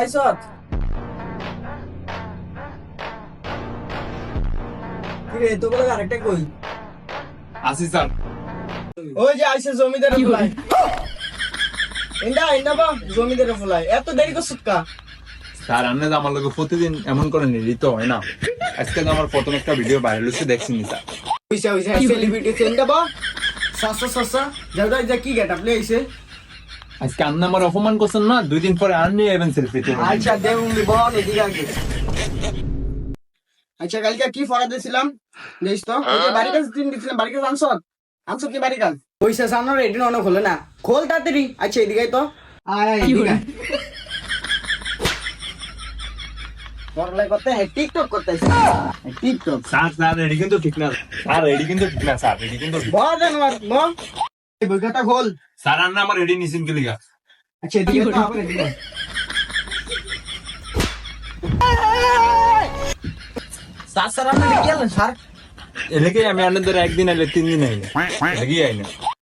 আইছত কিরে তো বলে আরেকটা কই আসি স্যার। ওই যে আইছে জমিদারের ফুলাই ইন্দা বা জমিদারের ফুলাই এত দেরি করছিস কা স্যার আপনি তো আমার লোক প্রতিদিন এমন করে নিলি তো হয় না। আজকে তো আমার প্রথম একটা ভিডিও ভাইরাল হচ্ছে দেখছিনি স্যার। হইছে সেলিব্রিটি ইন্দা বা সসা যা কি গেট আপনি আইছে আজকে আপনি আমার অপমান করছেন না, 2 দিন পরে আর নিয়ে এবেন সেলফি তুলে। আচ্ছা দেখুন বল এদিকে আগে আচ্ছা কালকে কি ফরা দিয়েছিলাম দেখ তো ওই যে বাড়ি কাজ দিন দিছিলাম বাড়ি কাজ আনছো কি বাড়ি কাজ পয়সা সামনে রেডি না খোলে না খোল তাড়াতাড়ি আচ্ছা এদিকে তো আয় এদিকে পড়ালেখা করতে হ্যাঁ টিকটক করতেছে টিকটক স্যার রেডি কিন্তু ঠিক না স্যার, রেডি কিন্তু ঠিক না স্যার, রেডি কিন্তু বল জানোয়ার বল এই বইটা খোল স্যার আপনি আমার রেডি নিছেন কি লিগা? আচ্ছা এদিকে তো আবার এদিকে স্যার আপনি কি আলেন স্যার এলাকে আমি আপনাদের একদিন আইলে 3 দিন আইলে এলাকি আইনা